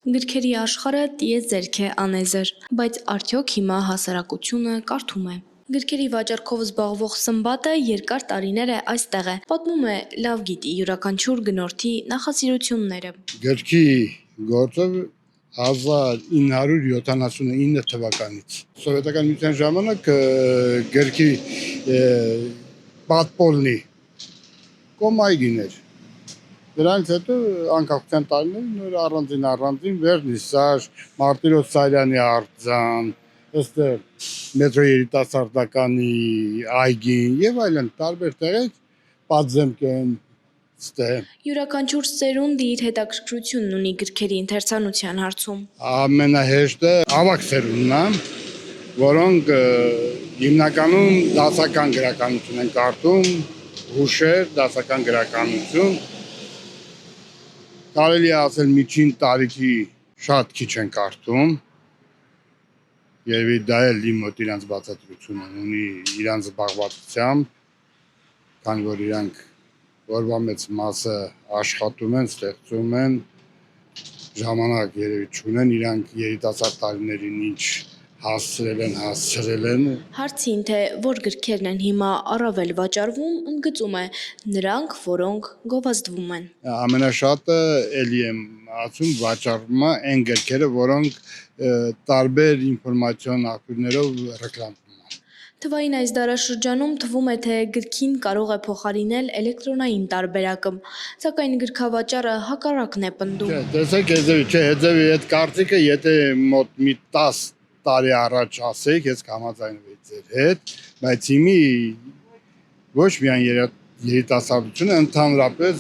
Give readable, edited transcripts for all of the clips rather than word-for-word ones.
Գրքերի աշխարհը տիեզերք է անեզր, բայց արդյոք հիմա հասարակությունը կարդում է։ Գրքերի վաճառքով զբաղվող Սմբատը երկար տարիներ է այստեղ է, պատմում է լավ գիտի յուրաքանչյուր գնորդի նախասիրությունները։ Գրքի գործը 1979 թվականից։ Սովետական միության ժամանակ գրքի պատպոլնի կոմայգիներ։ Դրանից հետո անկախության տարիներին առանձին Վերնիսաժ, Մարտիրոս Սարյանի արձան, ըստ մետրո երիտասարդականի այգին եւ այլն տարբեր տեղեր պատզեմկեն ստե։ Յուրաքանչյուր սերունդ իր հետաքրքրությունն ունի գրքերի ընթերցանության հարցում։ Ամենահեշտը ավագ սերունդն է, որոնք հիմնականում դասական գրականություն են կարդում, հուշեր, դասական գրականություն։ Կարելի է ասել միջին տարիքի շատ քիչ են կարդում։ Երևի դա էլ իմ մոտ իրանց բացատրությունը ունի իրանց զբաղվածությամբ, քանի որ իրանք որվա մեծ մասը աշխատում են, ստեղծում են, ժամանակ երևի չունեն, իրանք երիտասարդ տարիներին ինչ հասցրել են։ Հարցին, թե որ գրքերն են հիմա առավել վաճառվում, ընդգծում է նրանք, որոնք գովազդվում են։ Ամենաշատը էլի եմ ասում վաճառվում է այն գրքերը, որոնք տարբեր ինֆորմացիոն աղբյուրներով ռեկլամվում են։ Թվային այս դարաշրջանում թվում է, թե գրքին կարող է փոխարինել էլեկտրոնային տարբերակը, սակայն գրքավաճառը հակառակն է պնդում։ Տեսեք, Հեձևի այդ կարծիքը, եթե մոտ մի 10 տարի առաջ ասեիք, ես կհամաձայնվեի ձեր հետ, բայց հիմի ոչ միայն երիտասարդությունը, ընդհանրապես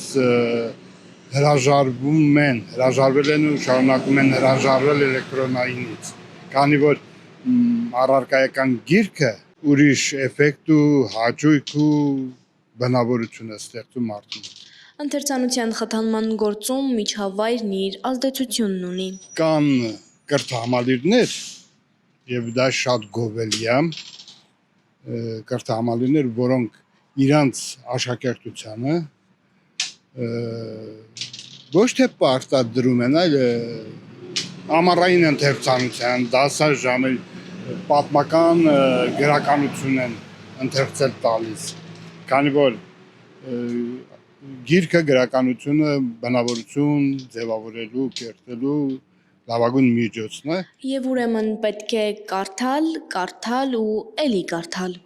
հրաժարվել են ու շարունակում են հրաժարվել էլեկտրոնայինից, քանի որ առարկայական գիրքը ուրիշ էֆեկտ ու հաճույք ու բնավորություն է ստեղծում մարդուն։ Ընթերցանության խթանման գործում միջավայրն իր ազդեցությունն ունի։ Կան կրթահամալիրներ, եւ դա շատ գովելի է, կրթահամալիրներ, որոնք իրանց աշակերտությանը ոչ թե պարտադրում են, այլ ամառային ընթերցանության, դասաժամեր պատմական գրականություն են ընթերցել տալիս, քանի որ գիրքը գրականությունը բնավորություն ձևավորելու, կերտելու լավագույն միջոցն է։ Եվ ուրեմն պետք է կարդալ ու էլի կարդալ։